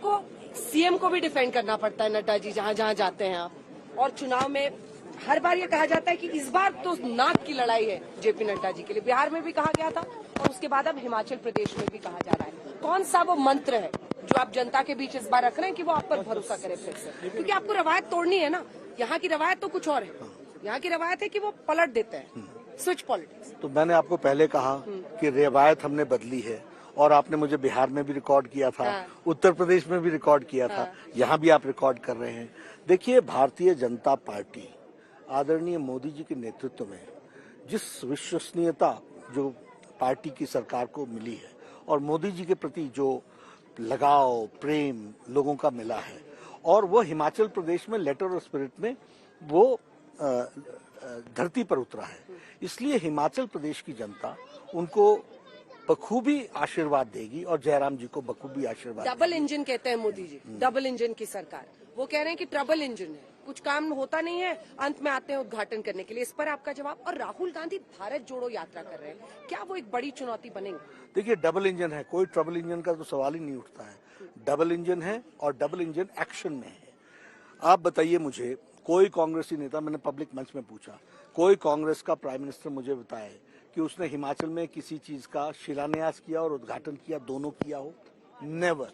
आपको सीएम को भी डिफेंड करना पड़ता है नड्डा जी, जहाँ जहाँ जाते हैं आप। और चुनाव में हर बार ये कहा जाता है कि इस बार तो नाक की लड़ाई है जेपी नड्डा जी के लिए। बिहार में भी कहा गया था और उसके बाद अब हिमाचल प्रदेश में भी कहा जा रहा है। कौन सा वो मंत्र है जो आप जनता के बीच इस बार रख रहे हैं कि वो आप पर भरोसा करे फिर से? क्योंकि आपको रवायत तोड़नी है ना। यहाँ की रवायत तो कुछ और है। यहाँ की रवायत है कि वो पलट देते हैं, स्विच पॉलिटिक्स। तो मैंने आपको पहले कहा कि रवायत हमने बदली है और आपने मुझे बिहार में भी रिकॉर्ड किया था, उत्तर प्रदेश में भी रिकॉर्ड किया था, यहाँ भी आप रिकॉर्ड कर रहे हैं। देखिए, भारतीय जनता पार्टी आदरणीय मोदी जी के नेतृत्व में जिस विश्वसनीयता जो पार्टी की सरकार को मिली है और मोदी जी के प्रति जो लगाव प्रेम लोगों का मिला है, और वो हिमाचल प्रदेश में लेटर ऑफ स्पिरिट में वो धरती पर उतरा है। इसलिए हिमाचल प्रदेश की जनता उनको बखूबी आशीर्वाद देगी और जयराम जी को बखूबी आशीर्वाद। डबल इंजन कहते हैं मोदी जी, डबल इंजन की सरकार। वो कह रहे हैं कि ट्रबल इंजन है, कुछ काम होता नहीं है, अंत में आते हैं उद्घाटन करने के लिए। इस पर आपका जवाब। और राहुल गांधी भारत जोड़ो यात्रा कर रहे हैं, क्या वो एक बड़ी चुनौती बनेंगे? देखिए, डबल इंजन है, कोई ट्रबल इंजन का तो सवाल ही नहीं उठता है। डबल इंजन है और डबल इंजन एक्शन में है। आप बताइए मुझे, कोई कांग्रेसी नेता, मैंने पब्लिक मंच में पूछा, कोई कांग्रेस का प्राइम मिनिस्टर मुझे बताए कि उसने हिमाचल में किसी चीज का शिलान्यास किया और उद्घाटन किया, दोनों किया हो? नेवर।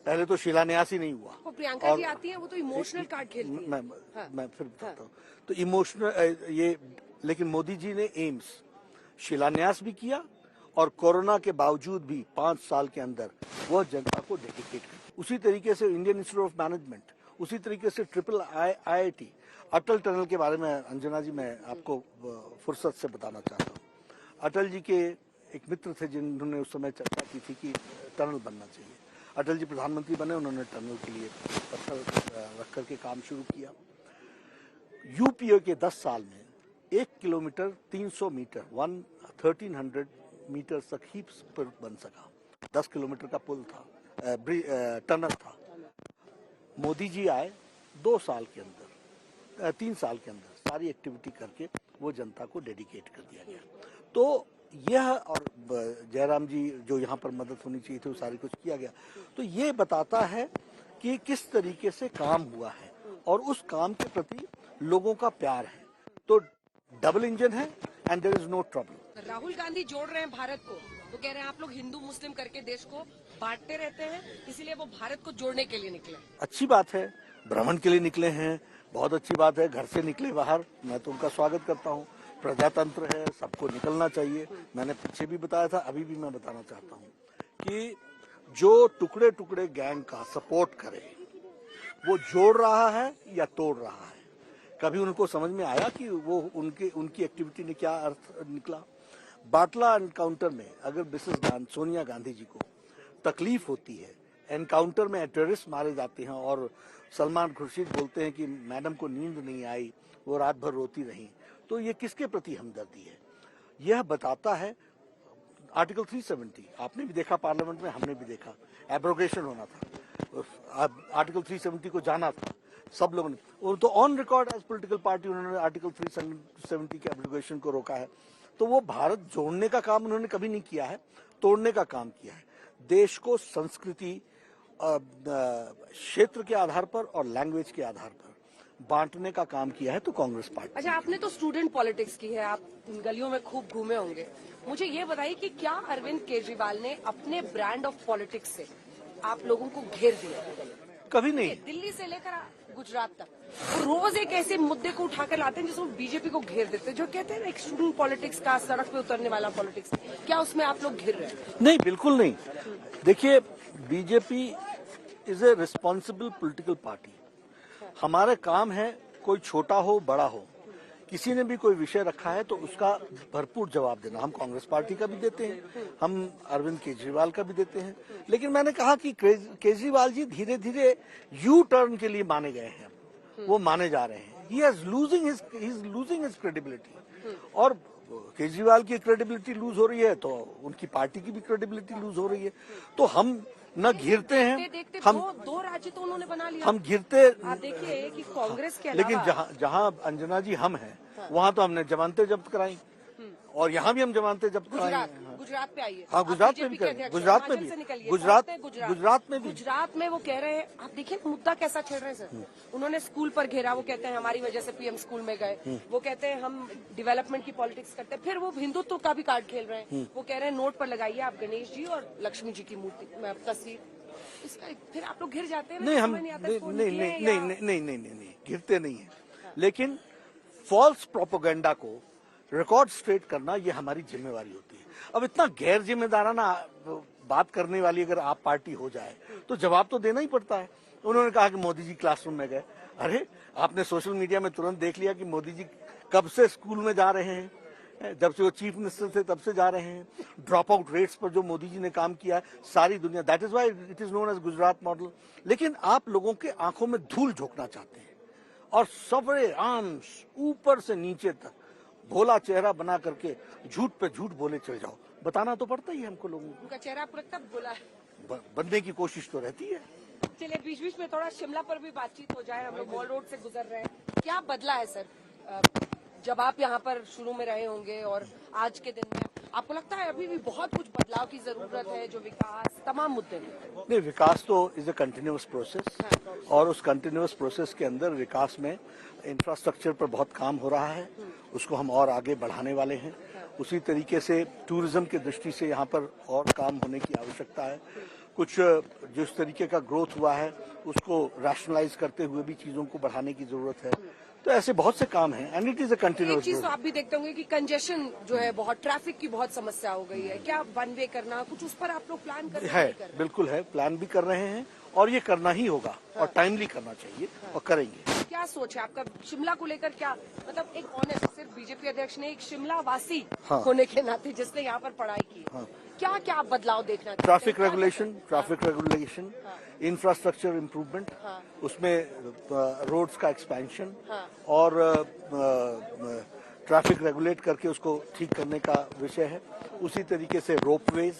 पहले तो शिलान्यास ही नहीं हुआ। वो प्रियंका जी आती हैं, वो तो इमोशनल कार्ड खेलती हैं। मैं फिर बताता हूँ। तो इमोशनल ये, लेकिन मोदी जी ने एम्स शिलान्यास भी किया और कोरोना के बावजूद भी 5 साल के अंदर वह जनता को डेडिकेट कर। उसी तरीके से इंडियन इंस्टीट्यूट ऑफ मैनेजमेंट, उसी तरीके से ट्रिपल IIT, अटल टनल के बारे में अंजना जी मैं आपको फुर्सत से बताना चाहता हूँ। अटल जी के एक मित्र थे जिन्होंने उस समय चर्चा की थी कि टनल बनना चाहिए। अटल जी प्रधानमंत्री बने, उन्होंने टनल के लिए पत्थर रख करके काम शुरू किया। यूपीए के 10 साल में 1 किलोमीटर 300 मीटर 1300 मीटर तक ही बन सका। 10 किलोमीटर का पुल था, टनल था। मोदी जी आए 2 साल के अंदर, 3 साल के अंदर सारी एक्टिविटी करके वो जनता को डेडिकेट कर दिया गया। तो यह, और जयराम जी जो यहाँ पर मदद होनी चाहिए थी वो सारी कुछ किया गया। तो ये बताता है कि किस तरीके से काम हुआ है और उस काम के प्रति लोगों का प्यार है। तो डबल इंजन है and there is no trouble. Rahul Gandhi जोड़ रहे हैं भारत को, तो कह रहे हैं आप लोग हिंदू मुस्लिम करके देश को बांटते रहते हैं, इसीलिए वो भारत को जोड़ने के लिए निकले। अच्छी बात है, भ्रमण के लिए निकले हैं, बहुत अच्छी बात है। घर से निकले बाहर, मैं तो उनका स्वागत करता हूँ। प्रजातंत्र है, सबको निकलना चाहिए। मैंने पीछे भी बताया था, अभी भी मैं बताना चाहता हूँ कि जो टुकड़े टुकड़े गैंग का सपोर्ट करे वो जोड़ रहा है या तोड़ रहा है। कभी उनको समझ में आया कि वो उनकी एक्टिविटी ने क्या अर्थ निकला? बाटला एनकाउंटर में अगर मिसेस सोनिया गांधी जी को तकलीफ होती है, एनकाउंटर में टेररिस्ट मारे जाते हैं और सलमान खुर्शीद बोलते हैं कि मैडम को नींद नहीं आई, वो रात भर रोती रही, तो ये किसके प्रति हमदर्दी है? यह बताता है आर्टिकल 370। आपने भी देखा पार्लियामेंट में, हमने भी देखा, एब्रोगेशन होना था, आर्टिकल 370 को जाना था सब लोगों ने। वो तो on record as political party उन्होंने आर्टिकल 370 के एब्रोगेशन को रोका है। तो वो भारत जोड़ने का काम उन्होंने कभी नहीं किया है, तोड़ने का काम किया है। देश को संस्कृति, क्षेत्र के आधार पर और लैंग्वेज के आधार पर बांटने का काम किया है तो कांग्रेस पार्टी। अच्छा, आपने तो स्टूडेंट पॉलिटिक्स की है, आप गलियों में खूब घूमे होंगे। मुझे ये बताइए कि क्या अरविंद केजरीवाल ने अपने ब्रांड ऑफ पॉलिटिक्स से आप लोगों को घेर दिया? कभी नहीं। दिल्ली से लेकर गुजरात तक रोज एक ऐसे मुद्दे को उठाकर लाते हैं जिसमें बीजेपी को घेर देते हैं, जो कहते हैं एक स्टूडेंट पॉलिटिक्स का, सड़क पे उतरने वाला पॉलिटिक्स। क्या उसमें आप लोग घिर रहे हैं? नहीं, बिल्कुल नहीं। देखिए, BJP is a responsible political party. हमारा काम है, कोई छोटा हो बड़ा हो, किसी ने भी कोई विषय रखा है तो उसका भरपूर जवाब देना। हम कांग्रेस पार्टी का भी देते हैं, हम अरविंद केजरीवाल का भी देते हैं। लेकिन मैंने कहा कि केजरीवाल जी धीरे धीरे यू टर्न के लिए माने गए हैं, वो माने जा रहे हैं। He is losing his credibility. और केजरीवाल की क्रेडिबिलिटी लूज हो रही है तो उनकी पार्टी की भी क्रेडिबिलिटी लूज हो रही है। तो हम न घिरते हैं, हम दो राज्य तो उन्होंने बना लिया। हम घिरते, आप देखिए कि कांग्रेस के अलावा, लेकिन जहाँ अंजना जी हम हैं, वहाँ तो हमने जमानतें जब्त कराई और यहाँ भी हम जमानतें जब्त कराई। गुजरात पे आइए। हाँ, आप गुजरात में बीजेपी भी के कर अध्यक्ष हैं, गुजरात में हिमाचल भी से निकलिए, गुजरात साउथ में गुजरात में भी गुजरात में वो कह रहे हैं, आप देखिए मुद्दा कैसा छेड़ रहे हैं सर। उन्होंने स्कूल पर घेरा, वो कहते हैं हमारी वजह से पीएम स्कूल में गए, वो कहते हैं हम डेवलपमेंट की पॉलिटिक्स करते हैं, फिर वो हिंदुत्व का भी कार्ड खेल रहे हैं। वो कह रहे हैं नोट पर लगाइए आप गणेश जी और लक्ष्मी जी की मूर्ति तस्वीर। इसका फिर आप लोग घिर जाते हैं ना, नहीं, हम समझ नहीं आता नहीं इसको नहीं निकले नहीं या- नहीं नहीं नहीं नहीं नहीं गिरते नहीं है, लेकिन फॉल्स प्रोपोगेंडा को रिकॉर्ड स्ट्रेट करना ये हमारी जिम्मेवारी होती है। अब इतना गैर जिम्मेदाराना बात करने वाली अगर आप पार्टी हो जाए तो जवाब तो देना ही पड़ता है। उन्होंने कहा कि मोदी जी क्लासरूम में गए। अरे आपने सोशल मीडिया में तुरंत देख लिया कि मोदी जी कब से स्कूल में जा रहे हैं, जब से वो चीफ मिनिस्टर थे तब से जा रहे हैं। ड्रॉप आउट रेट्स पर जो मोदी जी ने काम किया है सारी दुनिया, that is why it is known as Gujarat model. लेकिन आप लोगों के आंखों में धूल झोंकना चाहते हैं और सबरे आर्म्स ऊपर से नीचे तक भोला चेहरा बना करके झूठ पे झूठ बोले चले जाओ। बताना तो पड़ता ही है हमको लोगों उनका चेहरा आपको लगता है बोला है। को, बनने की कोशिश तो रहती है। चलिए बीच बीच में थोड़ा शिमला पर भी बातचीत हो जाए, हम लोग मॉल रोड से गुजर रहे हैं। क्या बदला है सर, जब आप यहाँ पर शुरू में रहे होंगे और आज के दिन में आपको लगता है अभी भी बहुत कुछ बदलाव की जरूरत है, जो विकास तमाम मुद्दे में? नहीं, विकास तो इज अ कंटिन्यूअस प्रोसेस और उस कंटिन्यूअस प्रोसेस के अंदर विकास में इंफ्रास्ट्रक्चर पर बहुत काम हो रहा है, उसको हम और आगे बढ़ाने वाले हैं। उसी तरीके से टूरिज्म की दृष्टि से यहाँ पर और काम होने की आवश्यकता है। कुछ जिस तरीके का ग्रोथ हुआ है उसको रैशनलाइज करते हुए भी चीजों को बढ़ाने की जरूरत है। तो ऐसे बहुत से काम हैं एंड इट इज अ एक कंटिन्यूअस चीज तो आप भी देखते होंगे कि कंजेशन जो है, बहुत ट्रैफिक की बहुत समस्या हो गई है। क्या वन वे करना, कुछ उस पर आप लोग प्लान कर रहे हैं? है, नहीं कर रहे? बिल्कुल है, प्लान भी कर रहे हैं और ये करना ही होगा और टाइमली करना चाहिए और करेंगे। क्या सोच है आपका शिमला को लेकर? क्या मतलब एक ऑनेस्ट, सिर्फ बीजेपी अध्यक्ष ने एक शिमला वासी हाँ। होने के नाते जिसने यहाँ पर पढ़ाई की, हाँ। क्या क्या आप बदलाव देखना चाहते हैं? ट्रैफिक क्या रेगुलेशन, इंफ्रास्ट्रक्चर इम्प्रूवमेंट, उसमें रोड्स का एक्सपेंशन और ट्रैफिक रेगुलेट करके उसको ठीक करने का विषय है। उसी तरीके से रोपवेज,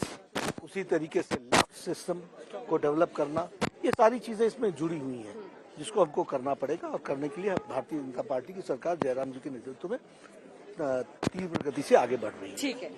उसी तरीके से लिफ्ट सिस्टम को डेवलप करना, ये सारी चीजें इसमें जुड़ी हुई हैं जिसको हमको करना पड़ेगा और करने के लिए भारतीय जनता पार्टी की सरकार जयराम जी के नेतृत्व में तीव्र गति से आगे बढ़ रही है। ठीक है।